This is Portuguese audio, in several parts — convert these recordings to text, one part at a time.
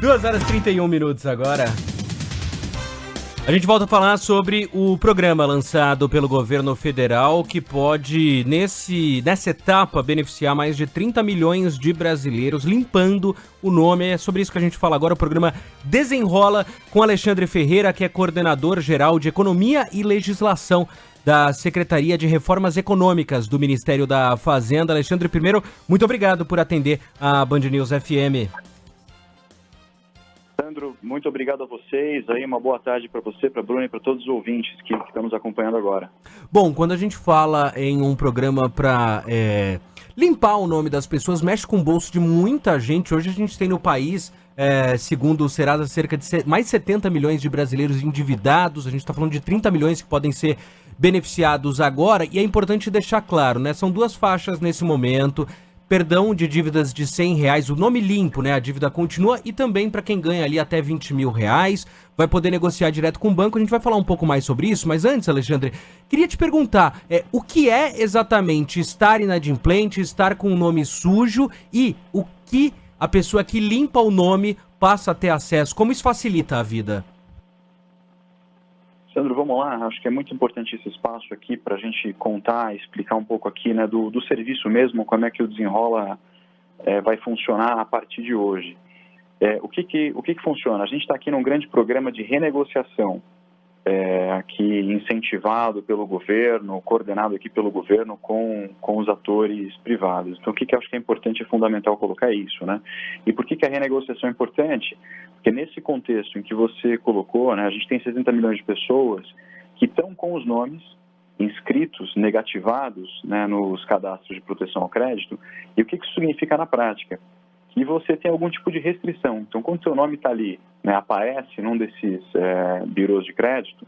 2h31 agora. A gente volta a falar sobre o programa lançado pelo governo federal que pode, nessa etapa, beneficiar mais de 30 milhões de brasileiros, limpando o nome. É sobre isso que a gente fala agora. O programa Desenrola com Alexandre Ferreira, que é coordenador geral de Economia e Legislação da Secretaria de Reformas Econômicas do Ministério da Fazenda. Alexandre, primeiro, muito obrigado por atender a Band News FM. Sandro, muito obrigado a vocês. Aí uma boa tarde para você, para a Bruna e para todos os ouvintes que estão nos acompanhando agora. Bom, quando a gente fala em um programa para limpar o nome das pessoas, mexe com o bolso de muita gente. Hoje a gente tem no país, segundo o Serasa, cerca de mais 70 milhões de brasileiros endividados. A gente está falando de 30 milhões que podem ser beneficiados agora. E é importante deixar claro, né? São duas faixas nesse momento. Perdão de dívidas de R$100, o nome limpo, né? A dívida continua, e também para quem ganha ali até R$20 mil, vai poder negociar direto com o banco. A gente vai falar um pouco mais sobre isso, mas antes, Alexandre, queria te perguntar, o que é exatamente estar inadimplente, estar com o nome sujo, e o que a pessoa que limpa o nome passa a ter acesso? Como isso facilita a vida? Sandro, vamos lá. Acho que é muito importante esse espaço aqui para a gente contar, explicar um pouco aqui, né, do serviço mesmo, como é que o Desenrola vai funcionar a partir de hoje. O que funciona? A gente está aqui num grande programa de renegociação, aqui incentivado pelo governo, coordenado aqui pelo governo com os atores privados. Então, o que eu acho que é importante e fundamental colocar isso, né? E por que a renegociação é importante? Porque nesse contexto em que você colocou, né, a gente tem 60 milhões de pessoas que estão com os nomes inscritos, negativados, né, nos cadastros de proteção ao crédito. E o que isso significa na prática? Que você tem algum tipo de restrição. Então, quando o seu nome está ali, né, aparece num desses birôs de crédito,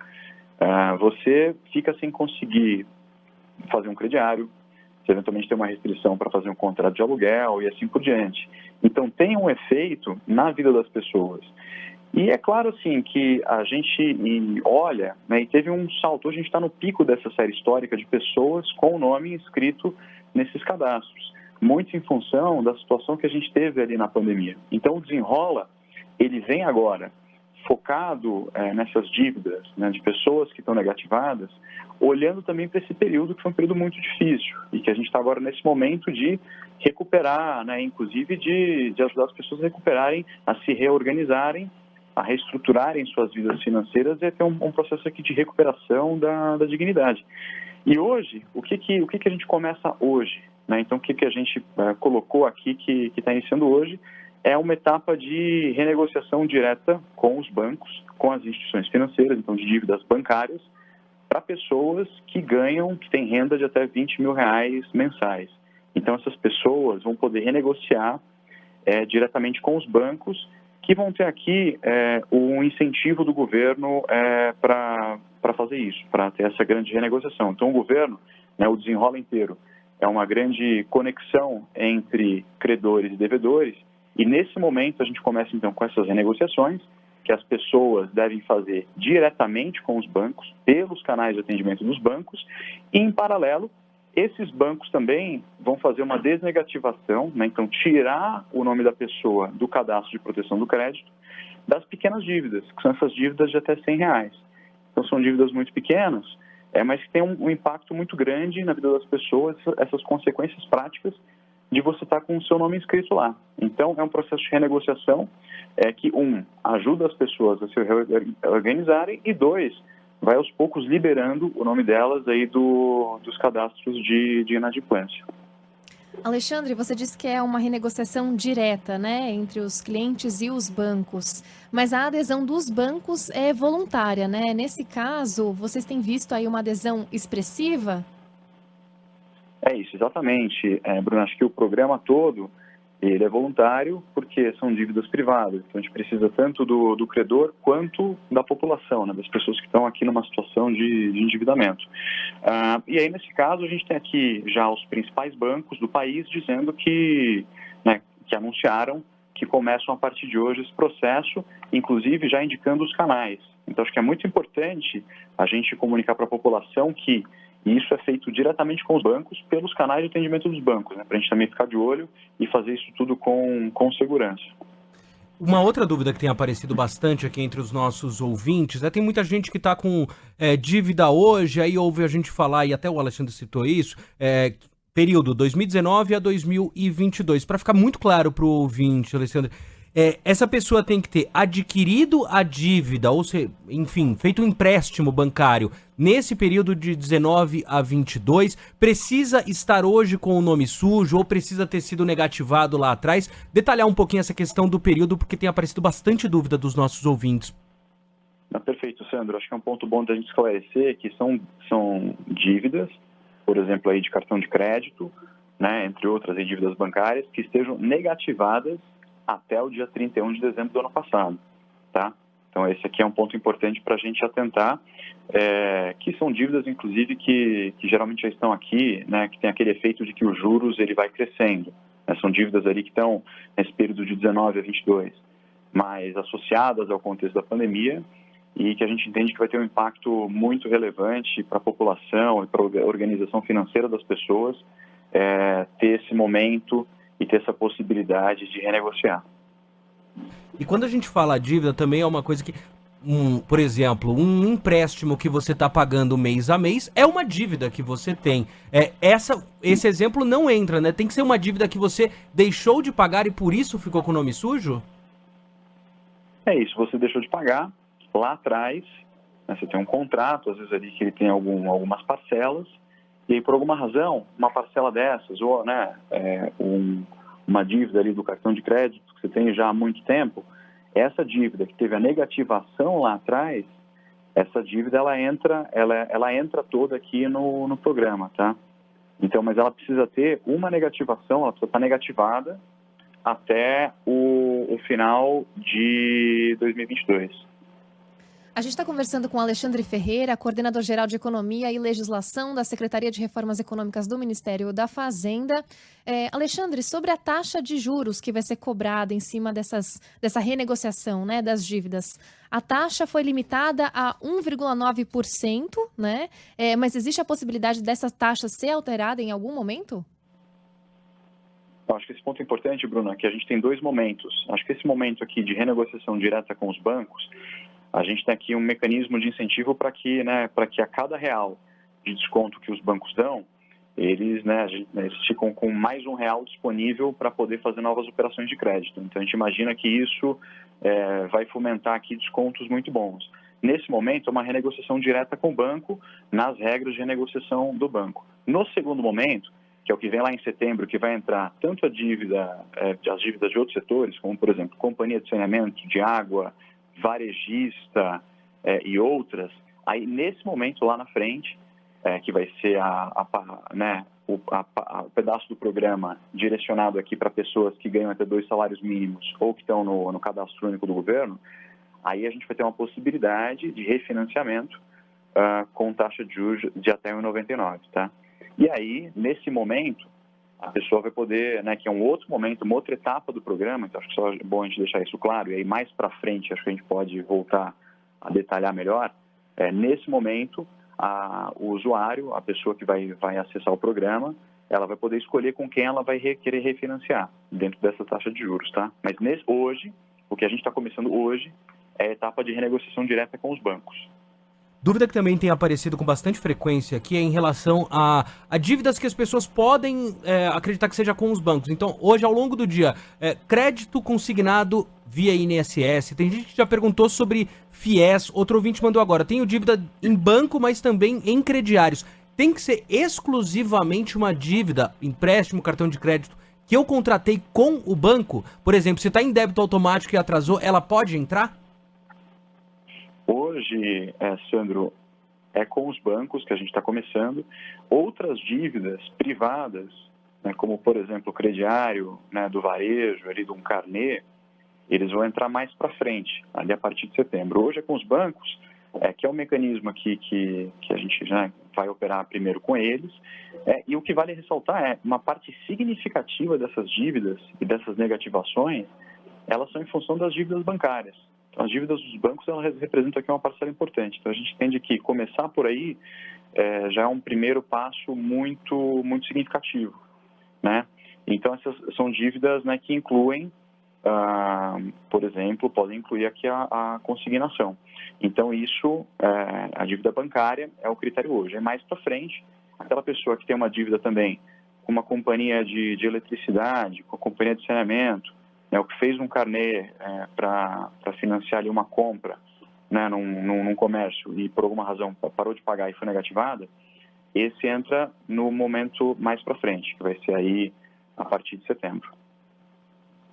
você fica sem conseguir fazer um crediário, você eventualmente tem uma restrição para fazer um contrato de aluguel e assim por diante. Então, tem um efeito na vida das pessoas. E é claro, assim, que a gente olha, né, e teve um salto. Hoje a gente está no pico dessa série histórica de pessoas com o nome inscrito nesses cadastros, muito em função da situação que a gente teve ali na pandemia. Então, o Desenrola, ele vem agora focado nessas dívidas, né, de pessoas que estão negativadas, olhando também para esse período que foi um período muito difícil e que a gente está agora nesse momento de recuperar, né, inclusive de ajudar as pessoas a recuperarem, a se reorganizarem, a reestruturarem suas vidas financeiras e a ter um processo aqui de recuperação da dignidade. E hoje, o que a gente começa hoje? Né? Então, o que a gente colocou aqui que está iniciando hoje é uma etapa de renegociação direta com os bancos, com as instituições financeiras, então de dívidas bancárias, para pessoas que têm renda de até R$20 mil mensais. Então, essas pessoas vão poder renegociar diretamente com os bancos, que vão ter aqui um incentivo do governo para fazer isso, para ter essa grande renegociação. Então, o governo, né, o Desenrola inteiro, é uma grande conexão entre credores e devedores, e nesse momento a gente começa então com essas renegociações, que as pessoas devem fazer diretamente com os bancos, pelos canais de atendimento dos bancos, e em paralelo, esses bancos também vão fazer uma desnegativação, né? Então tirar o nome da pessoa do cadastro de proteção do crédito das pequenas dívidas, que são essas dívidas de até R$100. Então são dívidas muito pequenas, mas que tem um impacto muito grande na vida das pessoas, essas consequências práticas de você estar com o seu nome inscrito lá. Então, é um processo de renegociação que, ajuda as pessoas a se reorganizarem e, dois, vai aos poucos liberando o nome delas aí dos cadastros de inadimplência. Alexandre, você disse que é uma renegociação direta, né, entre os clientes e os bancos, mas a adesão dos bancos é voluntária, né? Nesse caso, vocês têm visto aí uma adesão expressiva? É isso, exatamente. Bruno, acho que o programa todo, ele é voluntário porque são dívidas privadas. Então, a gente precisa tanto do credor quanto da população, né, das pessoas que estão aqui numa situação de endividamento. E aí, nesse caso, a gente tem aqui já os principais bancos do país dizendo que anunciaram que começam a partir de hoje esse processo, inclusive já indicando os canais. Então, acho que é muito importante a gente comunicar para a população que isso é feito diretamente com os bancos, pelos canais de atendimento dos bancos, né, para a gente também ficar de olho e fazer isso tudo com segurança. Uma outra dúvida que tem aparecido bastante aqui entre os nossos ouvintes tem muita gente que está com dívida hoje, aí ouve a gente falar, e até o Alexandre citou isso, período 2019 a 2022. Para ficar muito claro para o ouvinte, Alexandre, essa pessoa tem que ter adquirido a dívida, ou seja, enfim, feito um empréstimo bancário nesse período de 19 a 22, precisa estar hoje com o nome sujo ou precisa ter sido negativado lá atrás? Detalhar um pouquinho essa questão do período, porque tem aparecido bastante dúvida dos nossos ouvintes. Perfeito, Sandro. Acho que é um ponto bom da gente esclarecer que são dívidas, por exemplo, aí de cartão de crédito, né, entre outras aí, dívidas bancárias, que estejam negativadas até o dia 31 de dezembro do ano passado, tá? Então, esse aqui é um ponto importante para a gente atentar, que são dívidas, inclusive, que geralmente já estão aqui, né, que tem aquele efeito de que os juros ele vai crescendo, né? São dívidas ali que estão nesse período de 19 a 22, mas associadas ao contexto da pandemia e que a gente entende que vai ter um impacto muito relevante para a população e para a organização financeira das pessoas, ter esse momento e ter essa possibilidade de renegociar. E quando a gente fala dívida, também é uma coisa que, por exemplo, um empréstimo que você está pagando mês a mês é uma dívida que você tem. Esse exemplo não entra, né? Tem que ser uma dívida que você deixou de pagar e por isso ficou com o nome sujo? É isso, você deixou de pagar lá atrás, né, você tem um contrato, às vezes ali que ele tem algumas parcelas, e aí, por alguma razão, uma parcela dessas, ou né, uma dívida ali do cartão de crédito que você tem já há muito tempo, essa dívida que teve a negativação lá atrás, essa dívida ela entra toda aqui no programa, tá? Então, mas ela precisa ter uma negativação, ela precisa estar negativada até o final de 2022. A gente está conversando com Alexandre Ferreira, coordenador-geral de Economia e Legislação da Secretaria de Reformas Econômicas do Ministério da Fazenda. Alexandre, sobre a taxa de juros que vai ser cobrada em cima dessa renegociação, né, das dívidas, a taxa foi limitada a 1,9%, né? Mas existe a possibilidade dessa taxa ser alterada em algum momento? Eu acho que esse ponto é importante, Bruna, que a gente tem dois momentos. Acho que esse momento aqui de renegociação direta com os bancos, a gente tem aqui um mecanismo de incentivo para que a cada real de desconto que os bancos dão, eles ficam com mais R$1 disponível para poder fazer novas operações de crédito. Então, a gente imagina que isso vai fomentar aqui descontos muito bons. Nesse momento, é uma renegociação direta com o banco, nas regras de renegociação do banco. No segundo momento, que é o que vem lá em setembro, que vai entrar tanto as dívidas de outros setores, como, por exemplo, companhia de saneamento, de água, varejista e outras, aí nesse momento lá na frente, que vai ser o pedaço do programa direcionado aqui para pessoas que ganham até 2 salários mínimos ou que estão no cadastro único do governo, aí a gente vai ter uma possibilidade de refinanciamento com taxa de juros de até 1,99, tá? E aí, nesse momento, a pessoa vai poder, né, que é um outro momento, uma outra etapa do programa, então acho que só é bom a gente deixar isso claro, e aí mais para frente acho que a gente pode voltar a detalhar melhor. Nesse momento, o usuário, a pessoa que vai acessar o programa, ela vai poder escolher com quem ela vai querer refinanciar dentro dessa taxa de juros, tá? Mas hoje, o que a gente está começando hoje é a etapa de renegociação direta com os bancos. Dúvida que também tem aparecido com bastante frequência aqui é em relação a dívidas que as pessoas podem acreditar que seja com os bancos. Então, hoje, ao longo do dia, crédito consignado via INSS. Tem gente que já perguntou sobre FIES. Outro ouvinte mandou agora. Tenho dívida em banco, mas também em crediários. Tem que ser exclusivamente uma dívida, empréstimo, cartão de crédito, que eu contratei com o banco? Por exemplo, se está em débito automático e atrasou, ela pode entrar? Hoje, Sandro, é com os bancos que a gente está começando. Outras dívidas privadas, né, como, por exemplo, o crediário, né, do varejo, ali, de um carnê, eles vão entrar mais para frente, ali a partir de setembro. Hoje é com os bancos, que é um mecanismo aqui que a gente já vai operar primeiro com eles. E o que vale ressaltar é uma parte significativa dessas dívidas e dessas negativações, elas são em função das dívidas bancárias. As dívidas dos bancos, elas representam aqui uma parcela importante. Então, a gente entende que começar por aí já é um primeiro passo muito, muito significativo, né? Então, essas são dívidas, né, que incluem por exemplo, podem incluir aqui a consignação. Então, isso, a dívida bancária é o critério hoje. É mais para frente, aquela pessoa que tem uma dívida também com uma companhia de eletricidade, com a companhia de saneamento, né, o que fez um carnê para financiar ali uma compra, né, num comércio e por alguma razão parou de pagar e foi negativada, esse entra no momento mais para frente, que vai ser aí a partir de setembro.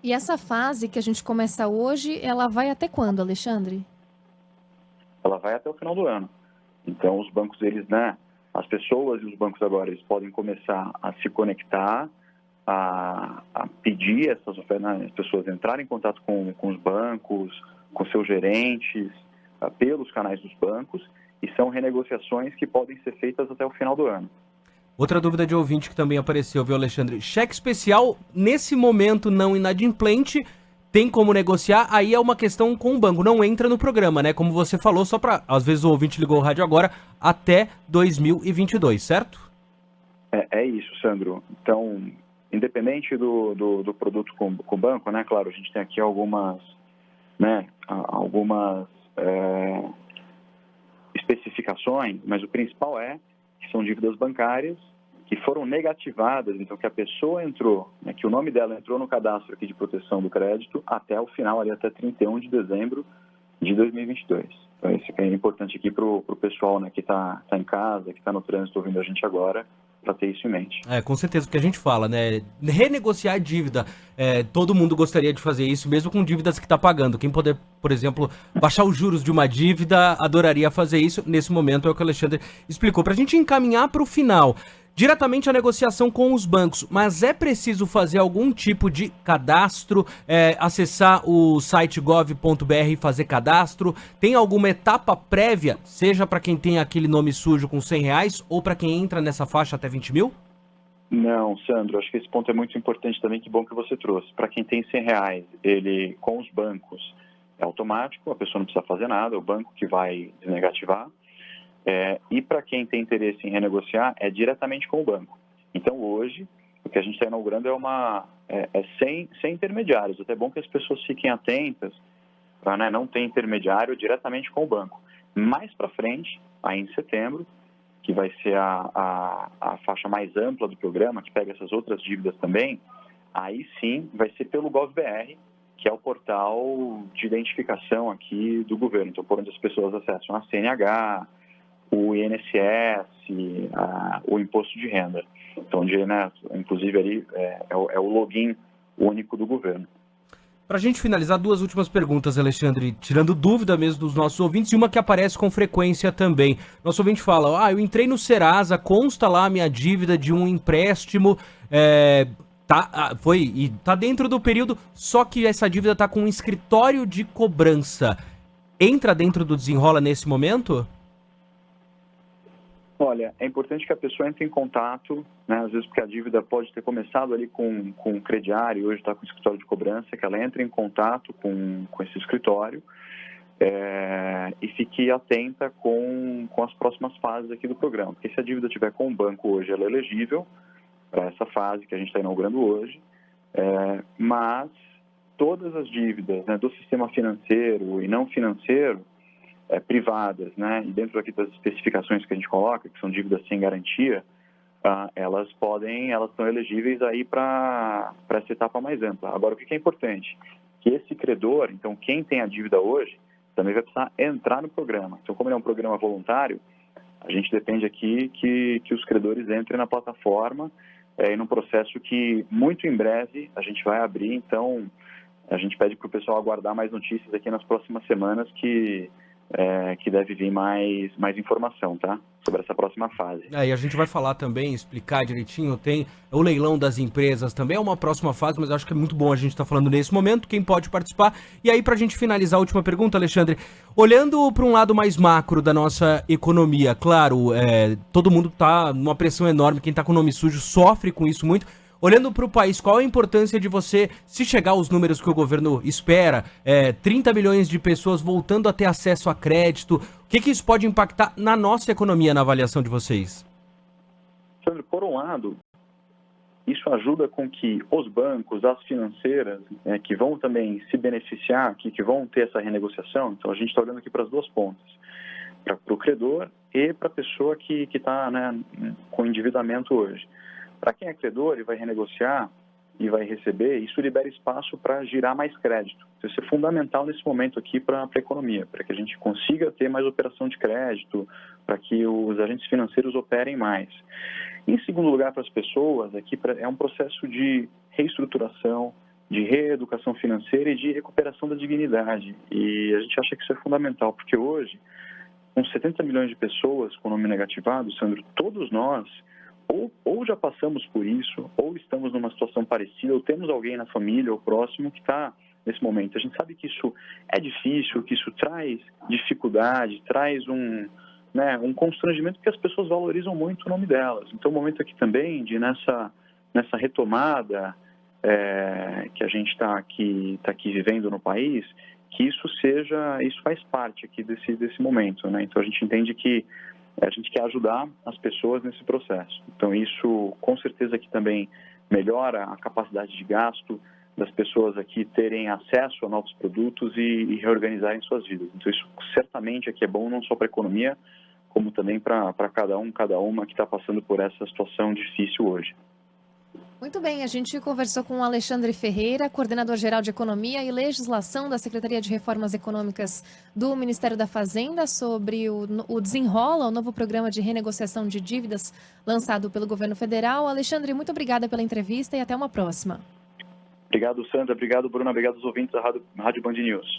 E essa fase que a gente começa hoje, ela vai até quando, Alexandre? Ela vai até o final do ano. Então, os bancos, eles, né, as pessoas e os bancos agora, eles podem começar a se conectar, a pedir essas ofertas, né, as pessoas entrarem em contato com os bancos, com seus gerentes, pelos canais dos bancos, e são renegociações que podem ser feitas até o final do ano. Outra dúvida de ouvinte que também apareceu, viu, Alexandre? Cheque especial, nesse momento não inadimplente, tem como negociar, aí é uma questão com o banco, não entra no programa, né? Como você falou, só para, às vezes o ouvinte ligou o rádio agora, até 2022, certo? É isso, Sandro. Então, independente do produto com o banco, né? Claro, a gente tem aqui algumas especificações, mas o principal é que são dívidas bancárias que foram negativadas, então que a pessoa entrou, né, que o nome dela entrou no cadastro aqui de proteção do crédito até o final, ali até 31 de dezembro de 2022. Então isso é importante aqui para o pessoal, né, que está em casa, que está no trânsito ouvindo a gente agora, para ter isso em mente. Com certeza, o que a gente fala, né? Renegociar a dívida, todo mundo gostaria de fazer isso, mesmo com dívidas que está pagando. Quem puder, por exemplo, baixar os juros de uma dívida, adoraria fazer isso. Nesse momento é o que o Alexandre explicou. Para a gente encaminhar para o final, diretamente a negociação com os bancos, mas é preciso fazer algum tipo de cadastro, acessar o site gov.br e fazer cadastro? Tem alguma etapa prévia, seja para quem tem aquele nome sujo com R$100 ou para quem entra nessa faixa até 20 mil? Não, Sandro, acho que esse ponto é muito importante também, que bom que você trouxe. Para quem tem R$100, ele com os bancos é automático, a pessoa não precisa fazer nada, é o banco que vai desnegativar. E para quem tem interesse em renegociar, é diretamente com o banco. Então, hoje, o que a gente está inaugurando sem intermediários. Até é bom que as pessoas fiquem atentas para, né, não ter intermediário, diretamente com o banco. Mais para frente, aí em setembro, que vai ser a faixa mais ampla do programa, que pega essas outras dívidas também, aí sim vai ser pelo GovBR, que é o portal de identificação aqui do governo. Então, por onde as pessoas acessam a CNH, o INSS, o imposto de renda. Então, onde, né, inclusive ali é o login único do governo. Para a gente finalizar, duas últimas perguntas, Alexandre, tirando dúvida mesmo dos nossos ouvintes, e uma que aparece com frequência também. Nosso ouvinte fala, eu entrei no Serasa, consta lá a minha dívida de um empréstimo, tá dentro do período, só que essa dívida tá com um escritório de cobrança. Entra dentro do Desenrola nesse momento? Olha, é importante que a pessoa entre em contato, né, às vezes porque a dívida pode ter começado ali com um crediário e hoje está com o escritório de cobrança, que ela entre em contato com esse escritório e fique atenta com as próximas fases aqui do programa. Porque se a dívida estiver com o banco hoje, ela é elegível para essa fase que a gente está inaugurando hoje, mas todas as dívidas, né, do sistema financeiro e não financeiro, privadas, né, e dentro aqui das especificações que a gente coloca, que são dívidas sem garantia, elas estão elegíveis aí para essa etapa mais ampla. Agora, o que é importante? Que esse credor, então quem tem a dívida hoje, também vai precisar entrar no programa. Então, como ele é um programa voluntário, a gente depende aqui que os credores entrem na plataforma e num processo que muito em breve a gente vai abrir. Então, a gente pede para o pessoal aguardar mais notícias aqui nas próximas semanas que deve vir mais informação, tá? Sobre essa próxima fase. E a gente vai falar também, explicar direitinho, tem o leilão das empresas também, é uma próxima fase, mas eu acho que é muito bom a gente estar falando nesse momento, quem pode participar. E aí, pra gente finalizar a última pergunta, Alexandre, olhando para um lado mais macro da nossa economia, claro, todo mundo tá numa pressão enorme, quem tá com o nome sujo sofre com isso muito. Olhando para o país, qual a importância de você, se chegar aos números que o governo espera, 30 milhões de pessoas voltando a ter acesso a crédito, o que isso pode impactar na nossa economia, na avaliação de vocês? Sandro, por um lado, isso ajuda com que os bancos, as financeiras, que vão também se beneficiar, que vão ter essa renegociação, então a gente está olhando aqui para as duas pontas, para o credor e para a pessoa que está, né, com endividamento hoje. Para quem é credor e vai renegociar e vai receber, isso libera espaço para girar mais crédito. Isso é fundamental nesse momento aqui para a economia, para que a gente consiga ter mais operação de crédito, para que os agentes financeiros operem mais. Em segundo lugar, para as pessoas, aqui é um processo de reestruturação, de reeducação financeira e de recuperação da dignidade. E a gente acha que isso é fundamental, porque hoje, com 70 milhões de pessoas com nome negativado, Sandro, todos nós ou já passamos por isso, ou estamos numa situação parecida, ou temos alguém na família ou próximo que está nesse momento. A gente sabe que isso é difícil, que isso traz dificuldade, traz um constrangimento, porque as pessoas valorizam muito o nome delas. Então, o momento aqui também de nessa retomada que a gente está aqui vivendo no país, que isso faz parte aqui desse momento, né? Então, a gente entende que a gente quer ajudar as pessoas nesse processo. Então, isso, com certeza, aqui também melhora a capacidade de gasto das pessoas aqui terem acesso a novos produtos e reorganizarem suas vidas. Então, isso certamente aqui é bom não só para a economia, como também para cada uma que está passando por essa situação difícil hoje. Muito bem, a gente conversou com o Alexandre Ferreira, coordenador-geral de Economia e Legislação da Secretaria de Reformas Econômicas do Ministério da Fazenda, sobre o Desenrola, o novo programa de renegociação de dívidas lançado pelo governo federal. Alexandre, muito obrigada pela entrevista e até uma próxima. Obrigado, Sandra. Obrigado, Bruna. Obrigado aos ouvintes da Rádio Band News.